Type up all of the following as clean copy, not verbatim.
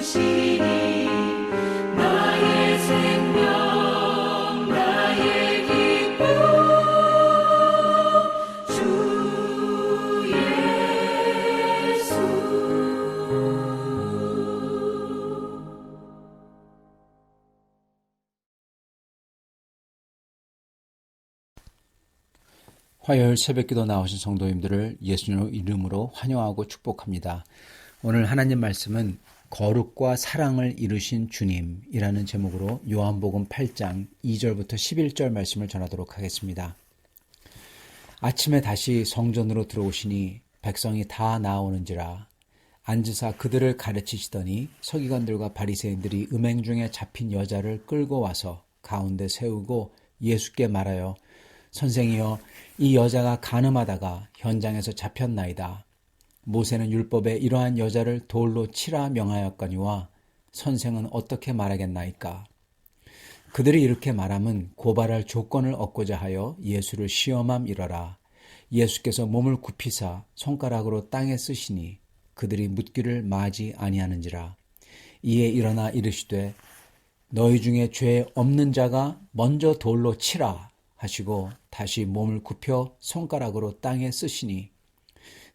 이루시니 나의 생명 나의 기쁨 주 예수. 화요일 새벽기도 나오신 성도님들을 예수님 이름으로 환영하고 축복합니다. 오늘 하나님 말씀은 거룩과 사랑을 이루신 주님이라는 제목으로 요한복음 8장 2절부터 11절 말씀을 전하도록 하겠습니다. 아침에 다시 성전으로 들어오시니 백성이 다 나아오는지라 앉으사 그들을 가르치시더니 서기관들과 바리새인들이 음행 중에 잡힌 여자를 끌고 와서 가운데 세우고 예수께 말하여 선생이여 이 여자가 간음하다가 현장에서 잡혔나이다. 모세는 율법에 이러한 여자를 돌로 치라 명하였거니와 선생은 어떻게 말하겠나이까. 그들이 이렇게 말함은 고발할 조건을 얻고자 하여 예수를 시험함이러라. 예수께서 몸을 굽히사 손가락으로 땅에 쓰시니 그들이 묻기를 마지 아니하는지라. 이에 일어나 이르시되 너희 중에 죄 없는 자가 먼저 돌로 치라 하시고 다시 몸을 굽혀 손가락으로 땅에 쓰시니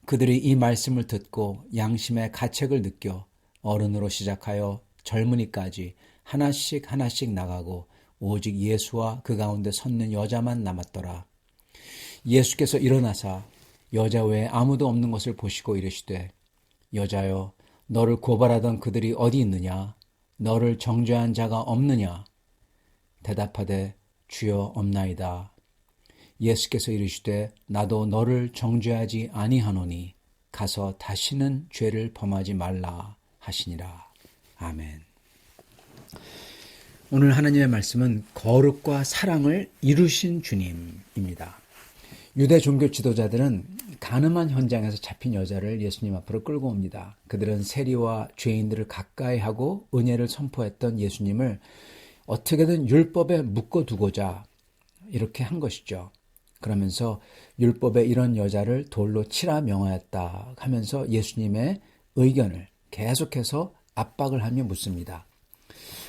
그들이 이 말씀을 듣고 양심의 가책을 느껴 어른으로 시작하여 젊은이까지 하나씩 하나씩 나가고 오직 예수와 그 가운데 섰는 여자만 남았더라. 예수께서 일어나사 여자 외에 아무도 없는 것을 보시고 이르시되 여자여 너를 고발하던 그들이 어디 있느냐? 너를 정죄한 자가 없느냐? 대답하되 주여 없나이다. 예수께서 이르시되 나도 너를 정죄하지 아니하노니 가서 다시는 죄를 범하지 말라 하시니라. 아멘. 오늘 하나님의 말씀은 거룩과 사랑을 이루신 주님입니다. 유대 종교 지도자들은 간음한 현장에서 잡힌 여자를 예수님 앞으로 끌고 옵니다. 그들은 세리와 죄인들을 가까이 하고 은혜를 선포했던 예수님을 어떻게든 율법에 묶어두고자 이렇게 한 것이죠. 그러면서 율법에 이런 여자를 돌로 치라 명하였다 하면서 예수님의 의견을 계속해서 압박을 하며 묻습니다.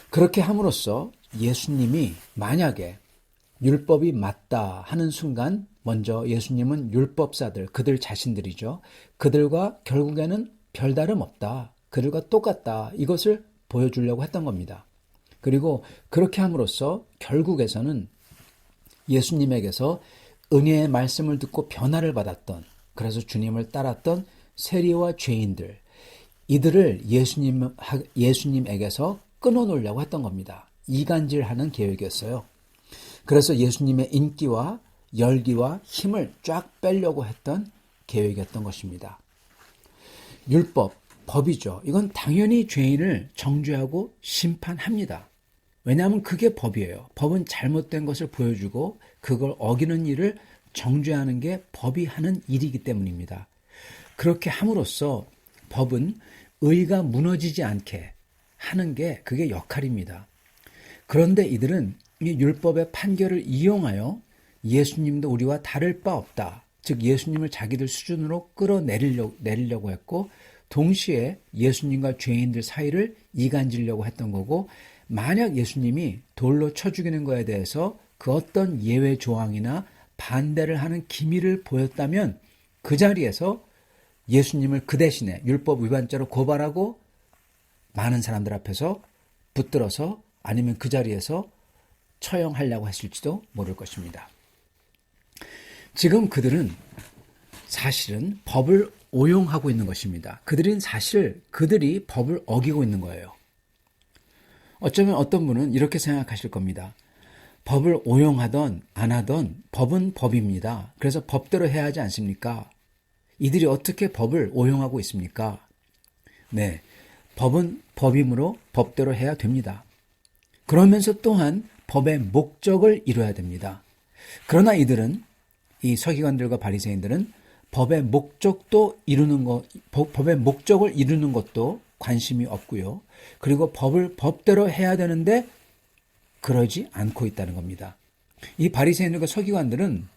그렇게 함으로써 예수님이 만약에 율법이 맞다 하는 순간 먼저 예수님은 율법사들, 그들 자신들이죠. 그들과 결국에는 별다름 없다. 그들과 똑같다. 이것을 보여주려고 했던 겁니다. 그리고 그렇게 함으로써 결국에서는 예수님에게서 은혜의 말씀을 듣고 변화를 받았던, 그래서 주님을 따랐던 세리와 죄인들, 이들을 예수님에게서 끊어놓으려고 했던 겁니다. 이간질하는 계획이었어요. 그래서 예수님의 인기와 열기와 힘을 쫙 빼려고 했던 계획이었던 것입니다. 율법, 법이죠. 이건 당연히 죄인을 정죄하고 심판합니다. 왜냐하면 그게 법이에요. 법은 잘못된 것을 보여주고 그걸 어기는 일을 정죄하는 게 법이 하는 일이기 때문입니다. 그렇게 함으로써 법은 의가 무너지지 않게 하는 게 그게 역할입니다. 그런데 이들은 이 율법의 판결을 이용하여 예수님도 우리와 다를 바 없다. 즉 예수님을 자기들 수준으로 끌어내리려고 했고 동시에 예수님과 죄인들 사이를 이간지려고 했던 거고 만약 예수님이 돌로 쳐 죽이는 거에 대해서 그 어떤 예외 조항이나 반대를 하는 기미를 보였다면 그 자리에서 예수님을 그 대신에 율법 위반죄로 고발하고 많은 사람들 앞에서 붙들어서 아니면 그 자리에서 처형하려고 했을지도 모를 것입니다. 지금 그들은 사실은 법을 오용하고 있는 것입니다. 그들이 법을 어기고 있는 거예요. 어쩌면 어떤 분은 이렇게 생각하실 겁니다. 법을 오용하던 안 하던 법은 법입니다. 그래서 법대로 해야 하지 않습니까? 이들이 어떻게 법을 오용하고 있습니까? 네, 법은 법이므로 법대로 해야 됩니다. 그러면서 또한 법의 목적을 이루어야 됩니다. 그러나 이들은 이 서기관들과 바리새인들은 법의 목적을 이루는 것도 관심이 없고요. 그리고 법을 법대로 해야 되는데 그러지 않고 있다는 겁니다. 이 바리새인들과 서기관들은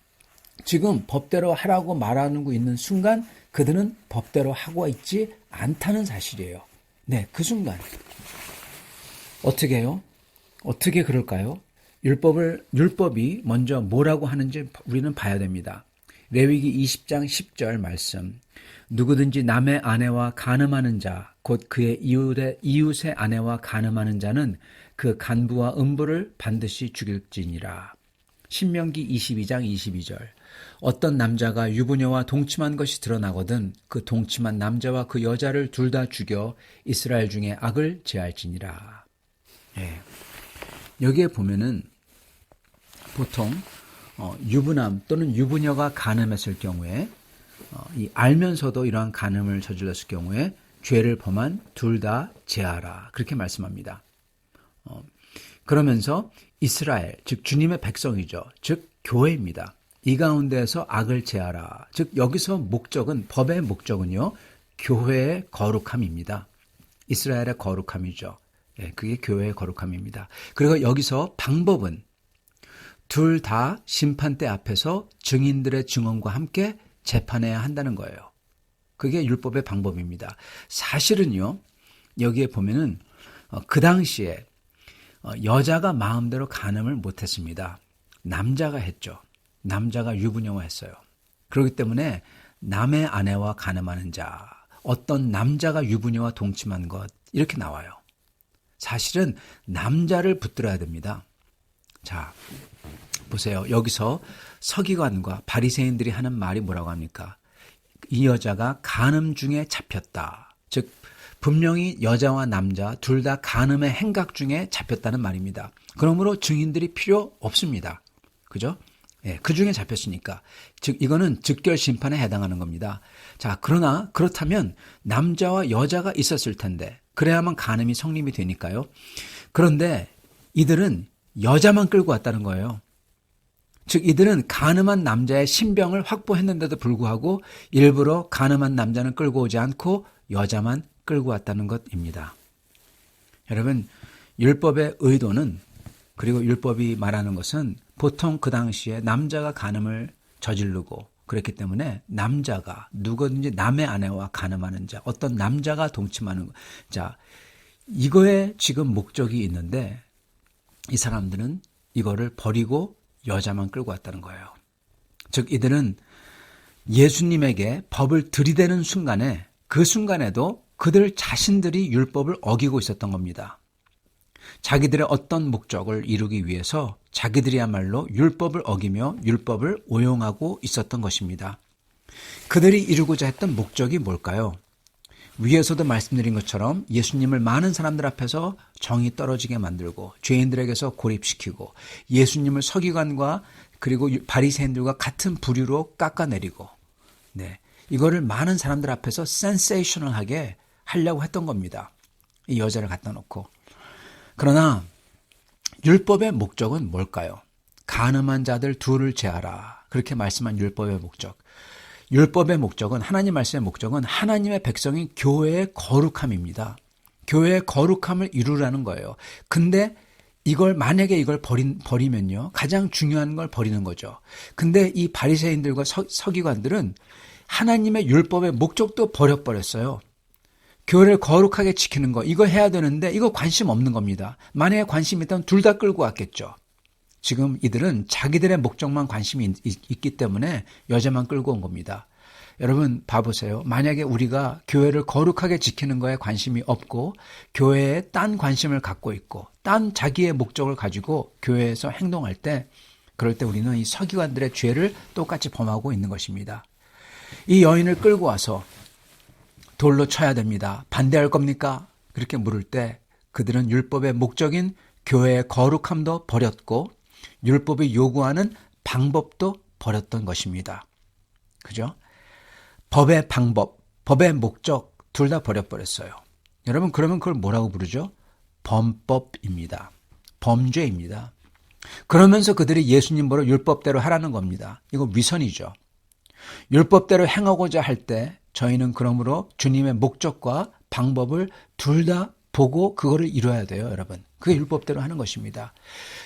지금 법대로 하라고 말하고 있는 순간 그들은 법대로 하고 있지 않다는 사실이에요. 네, 그 순간 어떻게 해요? 어떻게 그럴까요? 율법이 먼저 뭐라고 하는지 우리는 봐야 됩니다. 레위기 20장 10절 말씀. 누구든지 남의 아내와 간음하는 자, 곧 그의 이웃의 아내와 간음하는 자는 그 간부와 음부를 반드시 죽일지니라. 신명기 22장 22절. 어떤 남자가 유부녀와 동침한 것이 드러나거든 그 동침한 남자와 그 여자를 둘 다 죽여 이스라엘 중에 악을 제할지니라. 예. 여기에 보면은 보통 유부남 또는 유부녀가 간음했을 경우에 알면서도 이러한 간음을 저질렀을 경우에 죄를 범한 둘 다 제하라 그렇게 말씀합니다. 그러면서 이스라엘 즉 주님의 백성이죠. 즉 교회입니다. 이 가운데에서 악을 제하라. 즉 여기서 목적은 법의 목적은요. 교회의 거룩함입니다. 이스라엘의 거룩함이죠. 예, 그게 교회의 거룩함입니다. 그리고 여기서 방법은 둘 다 심판대 앞에서 증인들의 증언과 함께 재판해야 한다는 거예요. 그게 율법의 방법입니다. 사실은요. 여기에 보면은 그 당시에 여자가 마음대로 간음을 못했습니다. 남자가 했죠. 남자가 유부녀와 했어요. 그렇기 때문에 남의 아내와 간음하는 자, 어떤 남자가 유부녀와 동침한 것 이렇게 나와요. 사실은 남자를 붙들어야 됩니다. 자, 보세요. 여기서 서기관과 바리새인들이 하는 말이 뭐라고 합니까? 이 여자가 간음 중에 잡혔다. 즉 분명히 여자와 남자 둘 다 간음의 행각 중에 잡혔다는 말입니다. 그러므로 증인들이 필요 없습니다. 그죠? 예, 그 중에 잡혔으니까. 즉 이거는 즉결 심판에 해당하는 겁니다. 자, 그러나 그렇다면 남자와 여자가 있었을 텐데 그래야만 간음이 성립이 되니까요. 그런데 이들은 여자만 끌고 왔다는 거예요. 즉 이들은 간음한 남자의 신병을 확보했는데도 불구하고 일부러 간음한 남자는 끌고 오지 않고 여자만 끌고 왔다는 것입니다. 여러분, 율법의 의도는 그리고 율법이 말하는 것은 보통 그 당시에 남자가 간음을 저지르고 그랬기 때문에 남자가 누구든지 남의 아내와 간음하는 자, 어떤 남자가 동침하는 자, 이거에 지금 목적이 있는데 이 사람들은 이거를 버리고 여자만 끌고 왔다는 거예요. 즉 이들은 예수님에게 법을 들이대는 순간에 그 순간에도 그들 자신들이 율법을 어기고 있었던 겁니다. 자기들의 어떤 목적을 이루기 위해서 자기들이야말로 율법을 어기며 율법을 오용하고 있었던 것입니다. 그들이 이루고자 했던 목적이 뭘까요? 위에서도 말씀드린 것처럼 예수님을 많은 사람들 앞에서 정이 떨어지게 만들고 죄인들에게서 고립시키고 예수님을 서기관과 그리고 바리새인들과 같은 부류로 깎아내리고 이거를 많은 사람들 앞에서 센세이셔널하게 하려고 했던 겁니다. 이 여자를 갖다 놓고. 그러나 율법의 목적은 뭘까요? 간음한 자들 둘을 제하라. 그렇게 말씀한 율법의 목적. 율법의 목적은 하나님 말씀의 목적은 하나님의 백성인 교회의 거룩함입니다. 교회의 거룩함을 이루라는 거예요. 근데 만약에 이걸 버리면요. 가장 중요한 걸 버리는 거죠. 근데 이 바리새인들과 서기관들은 하나님의 율법의 목적도 버렸어요. 교회를 거룩하게 지키는 거 이거 해야 되는데 이거 관심 없는 겁니다. 만약에 관심 있다면 둘 다 끌고 왔겠죠. 지금 이들은 자기들의 목적만 관심이 있기 때문에 여자만 끌고 온 겁니다. 여러분 봐보세요. 만약에 우리가 교회를 거룩하게 지키는 거에 관심이 없고 교회에 딴 관심을 갖고 있고 딴 자기의 목적을 가지고 교회에서 행동할 때 그럴 때 우리는 이 서기관들의 죄를 똑같이 범하고 있는 것입니다. 이 여인을 끌고 와서 돌로 쳐야 됩니다. 반대할 겁니까? 그렇게 물을 때 그들은 율법의 목적인 교회의 거룩함도 버렸고 율법이 요구하는 방법도 버렸던 것입니다. 그죠? 법의 방법, 법의 목적 둘 다 버려버렸어요. 여러분 그러면 그걸 뭐라고 부르죠? 범법입니다. 범죄입니다. 그러면서 그들이 예수님 보러 율법대로 하라는 겁니다. 이거 위선이죠. 율법대로 행하고자 할 때 저희는 그러므로 주님의 목적과 방법을 둘 다 보고 그거를 이뤄야 돼요, 여러분. 그게 율법대로 하는 것입니다.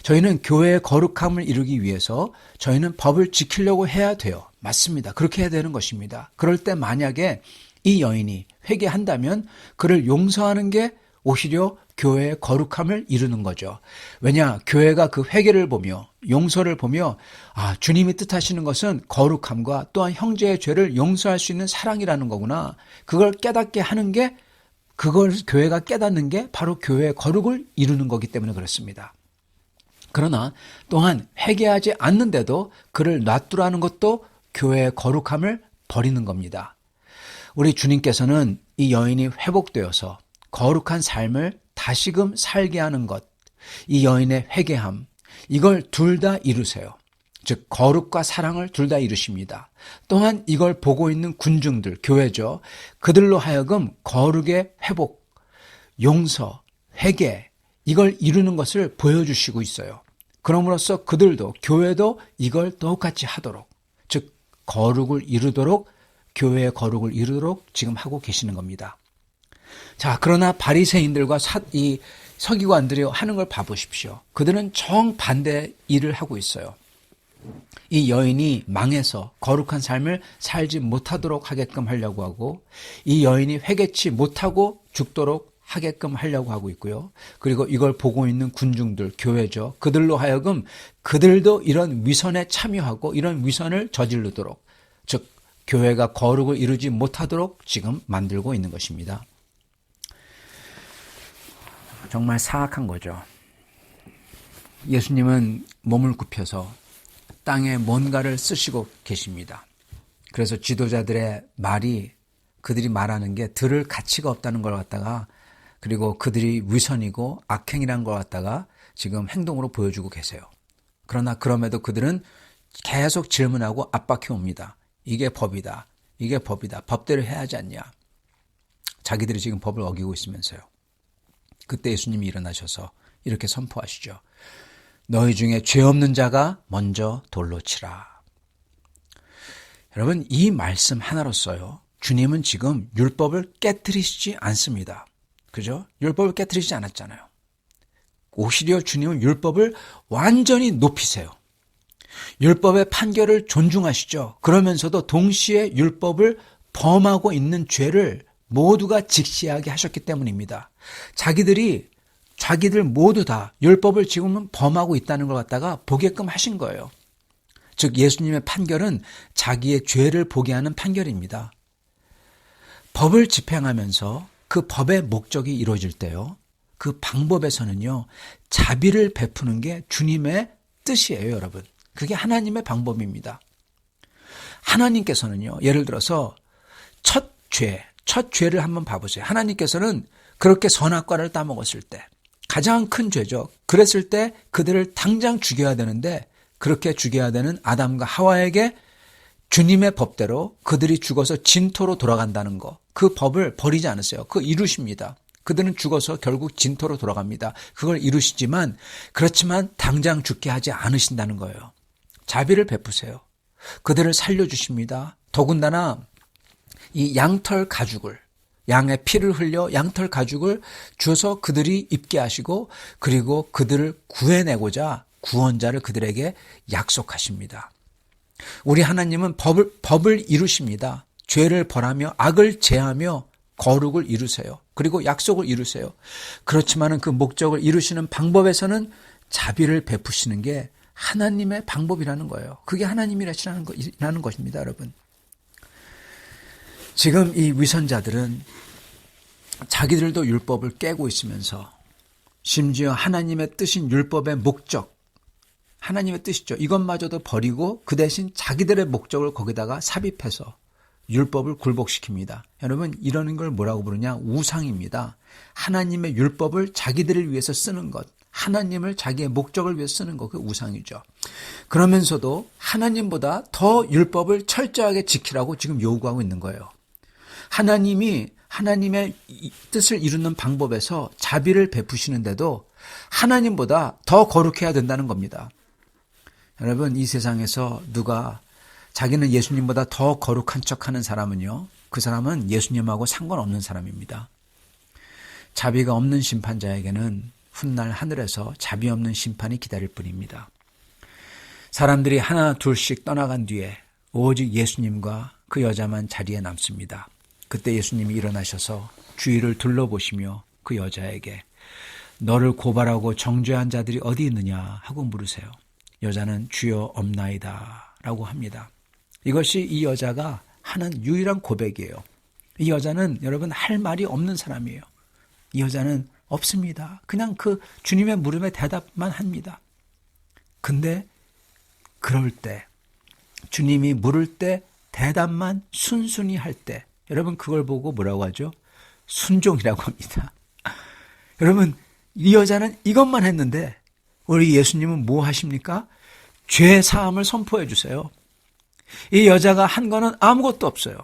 저희는 교회의 거룩함을 이루기 위해서 저희는 법을 지키려고 해야 돼요. 맞습니다. 그렇게 해야 되는 것입니다. 그럴 때 만약에 이 여인이 회개한다면 그를 용서하는 게 오히려 교회의 거룩함을 이루는 거죠. 왜냐? 교회가 그 회개를 보며 용서를 보며 주님이 뜻하시는 것은 거룩함과 또한 형제의 죄를 용서할 수 있는 사랑이라는 거구나. 그걸 깨닫게 하는 게 그걸 교회가 깨닫는 게 바로 교회의 거룩을 이루는 거기 때문에 그렇습니다. 그러나 또한 회개하지 않는데도 그를 놔두라는 것도 교회의 거룩함을 버리는 겁니다. 우리 주님께서는 이 여인이 회복되어서 거룩한 삶을 다시금 살게 하는 것, 이 여인의 회개함, 이걸 둘 다 이루세요. 즉 거룩과 사랑을 둘 다 이루십니다. 또한 이걸 보고 있는 군중들, 교회죠. 그들로 하여금 거룩의 회복, 용서, 회개, 이걸 이루는 것을 보여주시고 있어요. 그럼으로써 그들도, 교회도 이걸 똑같이 하도록, 즉 거룩을 이루도록, 교회의 거룩을 이루도록 지금 하고 계시는 겁니다. 자, 그러나 바리새인들과 이 서기관들이 하는 걸 봐보십시오. 그들은 정반대 일을 하고 있어요. 이 여인이 망해서 거룩한 삶을 살지 못하도록 하게끔 하려고 하고, 이 여인이 회개치 못하고 죽도록 하게끔 하려고 하고 있고요. 그리고 이걸 보고 있는 군중들, 교회죠. 그들로 하여금 그들도 이런 위선에 참여하고 이런 위선을 저지르도록, 즉 교회가 거룩을 이루지 못하도록 지금 만들고 있는 것입니다. 정말 사악한 거죠. 예수님은 몸을 굽혀서 땅에 뭔가를 쓰시고 계십니다. 그래서 지도자들의 말이, 그들이 말하는 게 들을 가치가 없다는 걸 갖다가, 그리고 그들이 위선이고 악행이라는 걸 갖다가 지금 행동으로 보여주고 계세요. 그러나 그럼에도 그들은 계속 질문하고 압박해 옵니다. 이게 법이다. 이게 법이다. 법대로 해야 하지 않냐. 자기들이 지금 법을 어기고 있으면서요. 그때 예수님이 일어나셔서 이렇게 선포하시죠. 너희 중에 죄 없는 자가 먼저 돌로 치라. 여러분, 이 말씀 하나로써요, 주님은 지금 율법을 깨트리시지 않습니다. 그죠? 율법을 깨트리지 않았잖아요. 오히려 주님은 율법을 완전히 높이세요. 율법의 판결을 존중하시죠. 그러면서도 동시에 율법을 범하고 있는 죄를 모두가 직시하게 하셨기 때문입니다. 자기들 모두 다 율법을 지금은 범하고 있다는 걸 갖다가 보게끔 하신 거예요. 즉 예수님의 판결은 자기의 죄를 보게 하는 판결입니다. 법을 집행하면서 그 법의 목적이 이루어질 때요, 그 방법에서는요, 자비를 베푸는 게 주님의 뜻이에요, 여러분. 그게 하나님의 방법입니다. 하나님께서는요, 예를 들어서 첫 죄를 한번 봐보세요. 하나님께서는 그렇게 선악과를 따먹었을 때, 가장 큰 죄죠. 그랬을 때 그들을 당장 죽여야 되는데, 그렇게 죽여야 되는 아담과 하와에게 주님의 법대로 그들이 죽어서 진토로 돌아간다는 거, 그 법을 버리지 않았어요. 그거 이루십니다. 그들은 죽어서 결국 진토로 돌아갑니다. 그걸 이루시지만, 그렇지만 당장 죽게 하지 않으신다는 거예요. 자비를 베푸세요. 그들을 살려주십니다. 더군다나 이 양털 가죽을, 양의 피를 흘려 양털 가죽을 주어서 그들이 입게 하시고, 그리고 그들을 구해내고자 구원자를 그들에게 약속하십니다. 우리 하나님은 법을 이루십니다. 죄를 벌하며 악을 제하며 거룩을 이루세요. 그리고 약속을 이루세요. 그렇지만은 그 목적을 이루시는 방법에서는 자비를 베푸시는 게 하나님의 방법이라는 거예요. 그게 하나님이라는 것입니다, 여러분. 지금 이 위선자들은 자기들도 율법을 깨고 있으면서 심지어 하나님의 뜻인 율법의 목적, 하나님의 뜻이죠. 이것마저도 버리고 그 대신 자기들의 목적을 거기다가 삽입해서 율법을 굴복시킵니다. 여러분, 이러는 걸 뭐라고 부르냐? 우상입니다. 하나님의 율법을 자기들을 위해서 쓰는 것, 하나님을 자기의 목적을 위해서 쓰는 것, 그 우상이죠. 그러면서도 하나님보다 더 율법을 철저하게 지키라고 지금 요구하고 있는 거예요. 하나님이 하나님의 뜻을 이루는 방법에서 자비를 베푸시는데도 하나님보다 더 거룩해야 된다는 겁니다. 여러분, 이 세상에서 누가 자기는 예수님보다 더 거룩한 척하는 사람은요, 그 사람은 예수님하고 상관없는 사람입니다. 자비가 없는 심판자에게는 훗날 하늘에서 자비 없는 심판이 기다릴 뿐입니다. 사람들이 하나 둘씩 떠나간 뒤에 오직 예수님과 그 여자만 자리에 남습니다. 그때 예수님이 일어나셔서 주위를 둘러보시며 그 여자에게 너를 고발하고 정죄한 자들이 어디 있느냐 하고 물으세요. 여자는 주여 없나이다 라고 합니다. 이것이 이 여자가 하는 유일한 고백이에요. 이 여자는 여러분 할 말이 없는 사람이에요. 이 여자는 없습니다. 그냥 그 주님의 물음에 대답만 합니다. 근데 그럴 때 주님이 물을 때 대답만 순순히 할 때 여러분 그걸 보고 뭐라고 하죠? 순종이라고 합니다. 여러분 이 여자는 이것만 했는데 우리 예수님은 뭐 하십니까? 죄 사함을 선포해 주세요. 이 여자가 한 거는 아무것도 없어요.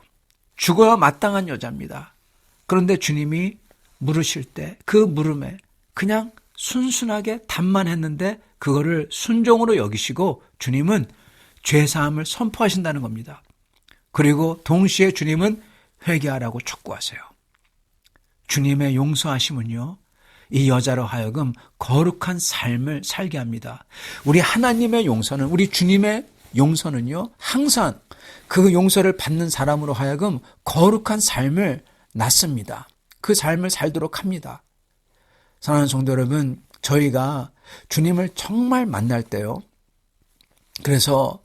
죽어야 마땅한 여자입니다. 그런데 주님이 물으실 때 그 물음에 그냥 순순하게 답만 했는데 그거를 순종으로 여기시고 주님은 죄 사함을 선포하신다는 겁니다. 그리고 동시에 주님은 회개하라고 촉구하세요. 주님의 용서하심은요, 이 여자로 하여금 거룩한 삶을 살게 합니다. 우리 하나님의 용서는, 우리 주님의 용서는요, 항상 그 용서를 받는 사람으로 하여금 거룩한 삶을 낳습니다. 그 삶을 살도록 합니다. 사랑하는 성도 여러분, 저희가 주님을 정말 만날 때요, 그래서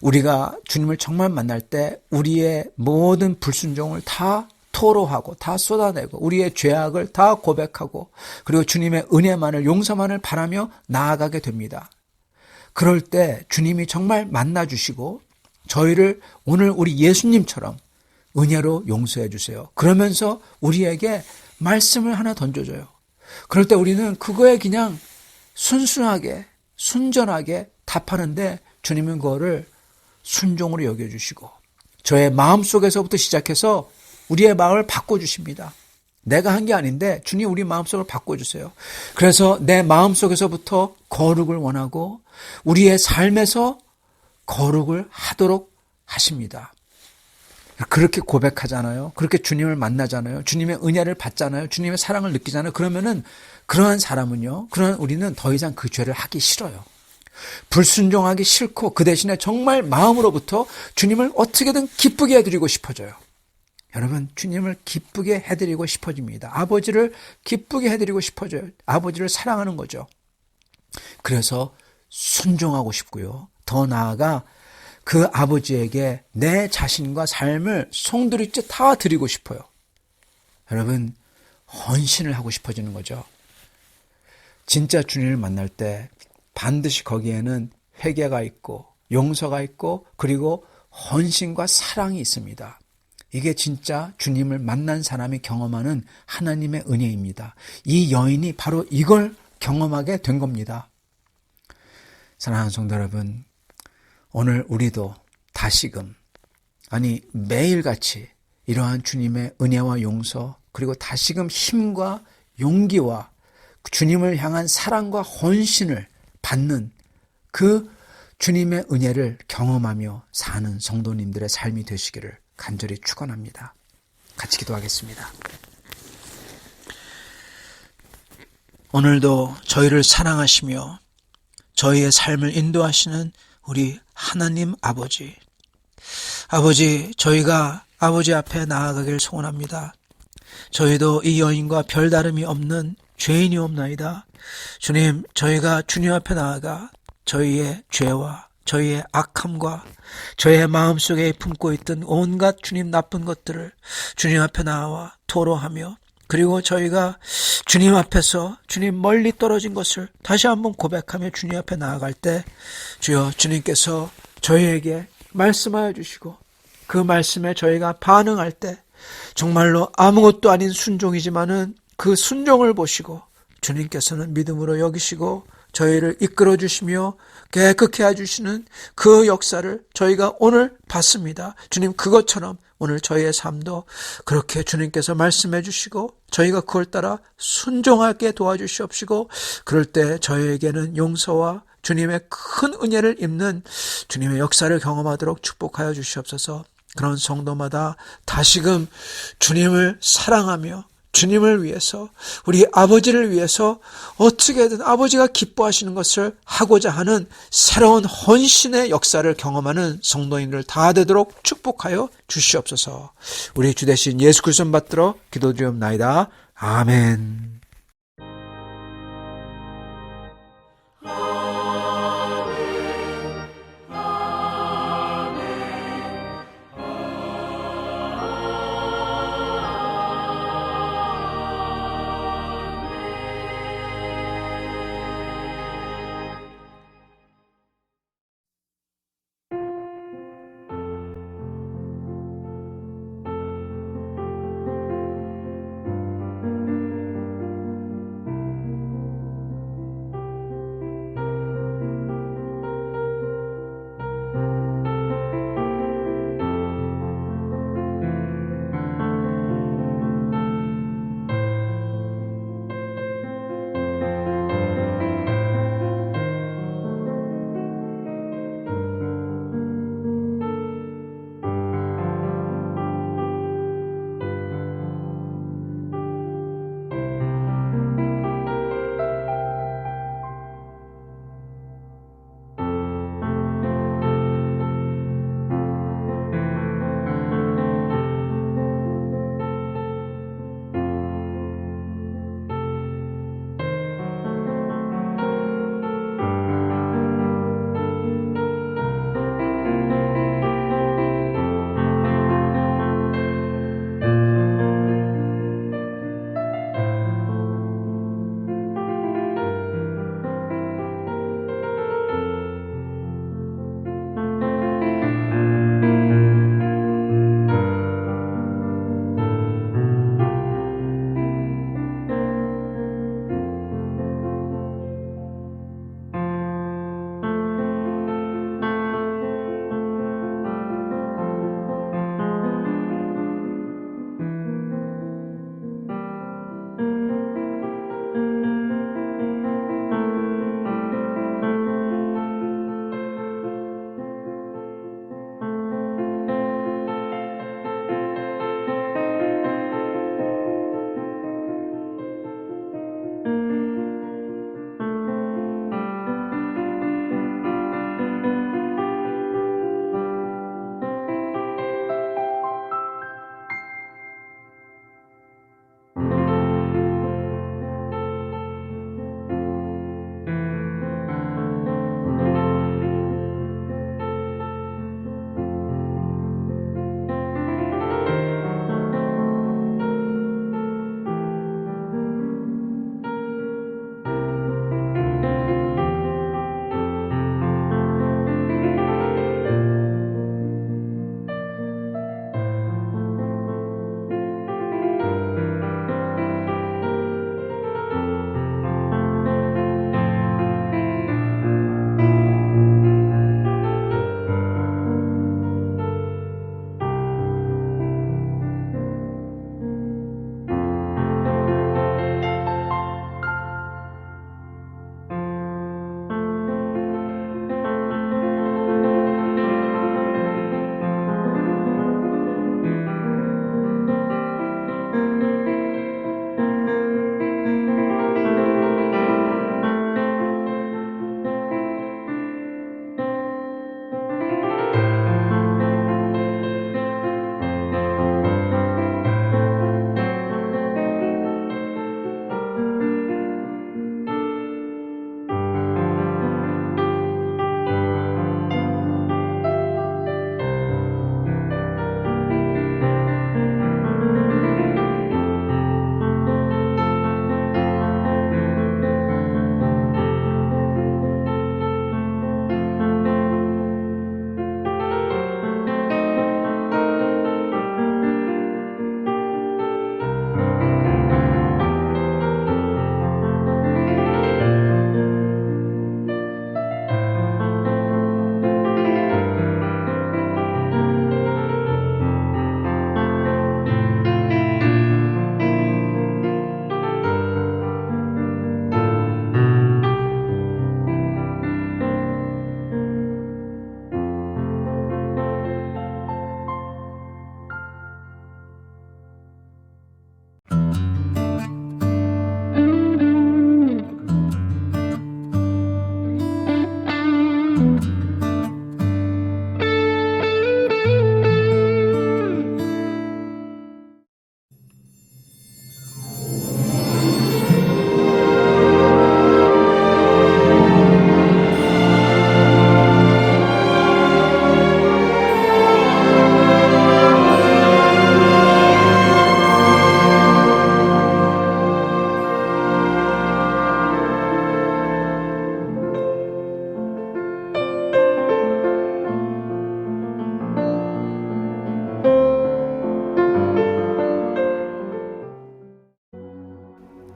우리가 주님을 정말 만날 때 우리의 모든 불순종을 다 토로하고 다 쏟아내고 우리의 죄악을 다 고백하고 그리고 주님의 은혜만을 용서만을 바라며 나아가게 됩니다. 그럴 때 주님이 정말 만나주시고 저희를 오늘 우리 예수님처럼 은혜로 용서해 주세요. 그러면서 우리에게 말씀을 하나 던져줘요. 그럴 때 우리는 그거에 그냥 순순하게 순전하게 답하는데 주님은 그거를 순종으로 여겨주시고 저의 마음속에서부터 시작해서 우리의 마음을 바꿔주십니다. 내가 한 게 아닌데 주님 우리 마음속을 바꿔주세요. 그래서 내 마음속에서부터 거룩을 원하고 우리의 삶에서 거룩을 하도록 하십니다. 그렇게 고백하잖아요. 그렇게 주님을 만나잖아요. 주님의 은혜를 받잖아요. 주님의 사랑을 느끼잖아요. 그러면은 그러한 사람은요, 그러한 우리는 더 이상 그 죄를 하기 싫어요. 불순종하기 싫고 그 대신에 정말 마음으로부터 주님을 어떻게든 기쁘게 해드리고 싶어져요. 여러분, 주님을 기쁘게 해드리고 싶어집니다. 아버지를 기쁘게 해드리고 싶어져요. 아버지를 사랑하는 거죠. 그래서 순종하고 싶고요. 더 나아가 그 아버지에게 내 자신과 삶을 송두리째 다 드리고 싶어요. 여러분, 헌신을 하고 싶어지는 거죠. 진짜 주님을 만날 때 반드시 거기에는 회개가 있고 용서가 있고 그리고 헌신과 사랑이 있습니다. 이게 진짜 주님을 만난 사람이 경험하는 하나님의 은혜입니다. 이 여인이 바로 이걸 경험하게 된 겁니다. 사랑하는 성도 여러분, 오늘 우리도 다시금, 아니 매일같이 이러한 주님의 은혜와 용서 그리고 다시금 힘과 용기와 주님을 향한 사랑과 헌신을 받는 그 주님의 은혜를 경험하며 사는 성도님들의 삶이 되시기를 간절히 축원합니다. 같이 기도하겠습니다. 오늘도 저희를 사랑하시며 저희의 삶을 인도하시는 우리 하나님 아버지, 저희가 아버지 앞에 나아가길 소원합니다. 저희도 이 여인과 별다름이 없는 죄인이옵나이다. 주님, 저희가 주님 앞에 나아가 저희의 죄와 저희의 악함과 저희의 마음속에 품고 있던 온갖 주님 나쁜 것들을 주님 앞에 나와 토로하며 그리고 저희가 주님 앞에서 주님 멀리 떨어진 것을 다시 한번 고백하며 주님 앞에 나아갈 때 주여 주님께서 저희에게 말씀하여 주시고 그 말씀에 저희가 반응할 때 정말로 아무것도 아닌 순종이지만은 그 순종을 보시고 주님께서는 믿음으로 여기시고 저희를 이끌어 주시며 깨끗게 해주시는 그 역사를 저희가 오늘 봤습니다. 주님, 그것처럼 오늘 저희의 삶도 그렇게 주님께서 말씀해 주시고 저희가 그걸 따라 순종하게 도와주시옵시고 그럴 때 저희에게는 용서와 주님의 큰 은혜를 입는 주님의 역사를 경험하도록 축복하여 주시옵소서. 그런 성도마다 다시금 주님을 사랑하며 주님을 위해서 우리 아버지를 위해서 어떻게든 아버지가 기뻐하시는 것을 하고자 하는 새로운 헌신의 역사를 경험하는 성도인들 다 되도록 축복하여 주시옵소서. 우리 주 대신 예수 그리스도 받들어 기도드리옵나이다. 아멘.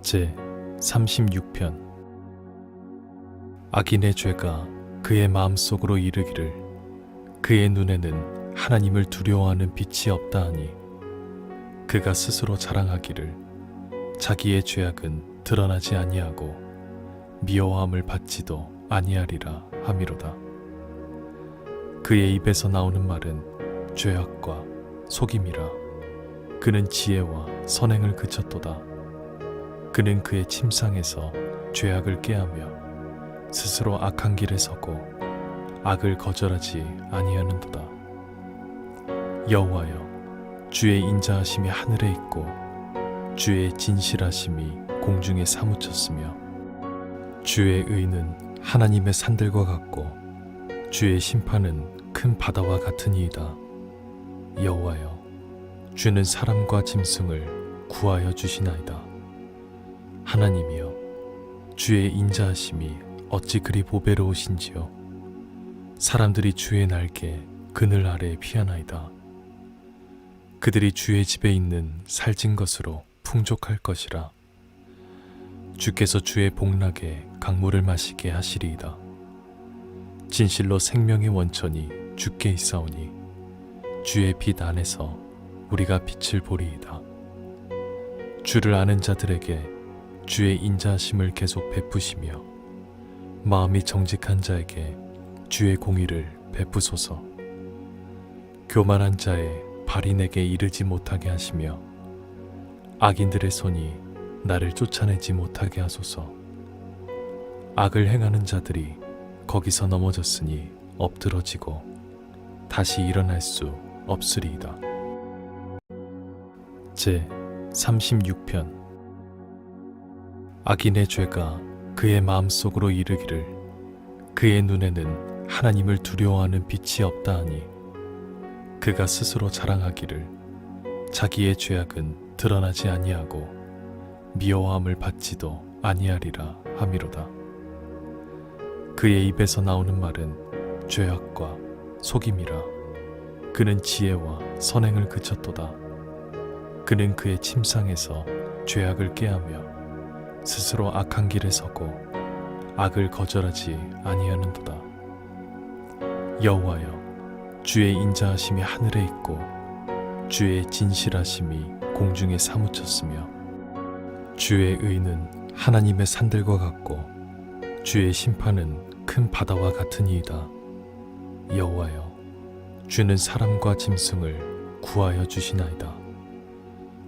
제 36편. 악인의 죄가 그의 마음속으로 이르기를 그의 눈에는 하나님을 두려워하는 빛이 없다 하니 그가 스스로 자랑하기를 자기의 죄악은 드러나지 아니하고 미워함을 받지도 아니하리라 하미로다. 그의 입에서 나오는 말은 죄악과 속임이라. 그는 지혜와 선행을 그쳤도다. 그는 그의 침상에서 죄악을 꾀하며 스스로 악한 길에 서고 악을 거절하지 아니하는도다. 여호와여, 주의 인자하심이 하늘에 있고 주의 진실하심이 공중에 사무쳤으며 주의 의는 하나님의 산들과 같고 주의 심판은 큰 바다와 같으니이다. 여호와여, 주는 사람과 짐승을 구하여 주시나이다. 하나님이여, 주의 인자하심이 어찌 그리 보배로우신지요. 사람들이 주의 날개 그늘 아래에 피하나이다. 그들이 주의 집에 있는 살찐 것으로 풍족할 것이라. 주께서 주의 복락에 강물을 마시게 하시리이다. 진실로 생명의 원천이 주께 있사오니 주의 빛 안에서 우리가 빛을 보리이다. 주를 아는 자들에게 주의 인자하심을 계속 베푸시며 마음이 정직한 자에게 주의 공의를 베푸소서. 교만한 자의 발이 내게 이르지 못하게 하시며 악인들의 손이 나를 쫓아내지 못하게 하소서. 악을 행하는 자들이 거기서 넘어졌으니 엎드러지고 다시 일어날 수 없으리이다. 제 36편. 악인의 죄가 그의 마음속으로 이르기를 그의 눈에는 하나님을 두려워하는 빛이 없다 하니 그가 스스로 자랑하기를 자기의 죄악은 드러나지 아니하고 미워함을 받지도 아니하리라 하미로다. 그의 입에서 나오는 말은 죄악과 속임이라. 그는 지혜와 선행을 그쳤도다. 그는 그의 침상에서 죄악을 꾀하며 스스로 악한 길에 서고 악을 거절하지 아니하는도다. 여호와여, 주의 인자하심이 하늘에 있고 주의 진실하심이 공중에 사무쳤으며 주의 의는 하나님의 산들과 같고 주의 심판은 큰 바다와 같으니이다. 여호와여, 주는 사람과 짐승을 구하여 주시나이다.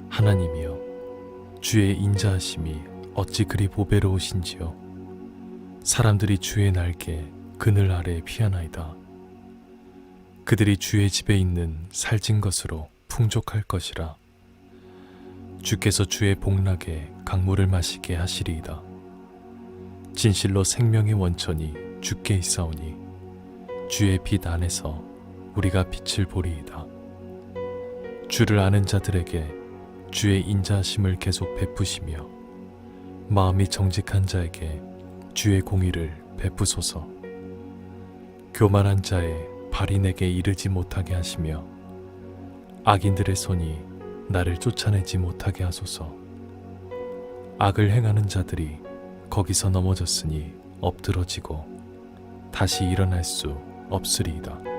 하나님이여, 주의 인자하심이 어찌 그리 보배로우신지요. 사람들이 주의 날개 그늘 아래에 피하나이다. 그들이 주의 집에 있는 살찐 것으로 풍족할 것이라. 주께서 주의 복락에 강물을 마시게 하시리이다. 진실로 생명의 원천이 주께 있사오니 주의 빛 안에서 우리가 빛을 보리이다. 주를 아는 자들에게 주의 인자하심을 계속 베푸시며 마음이 정직한 자에게 주의 공의를 베푸소서. 교만한 자의 발이 내게 이르지 못하게 하시며 악인들의 손이 나를 쫓아내지 못하게 하소서. 악을 행하는 자들이 거기서 넘어졌으니 엎드러지고 다시 일어날 수 없으리이다.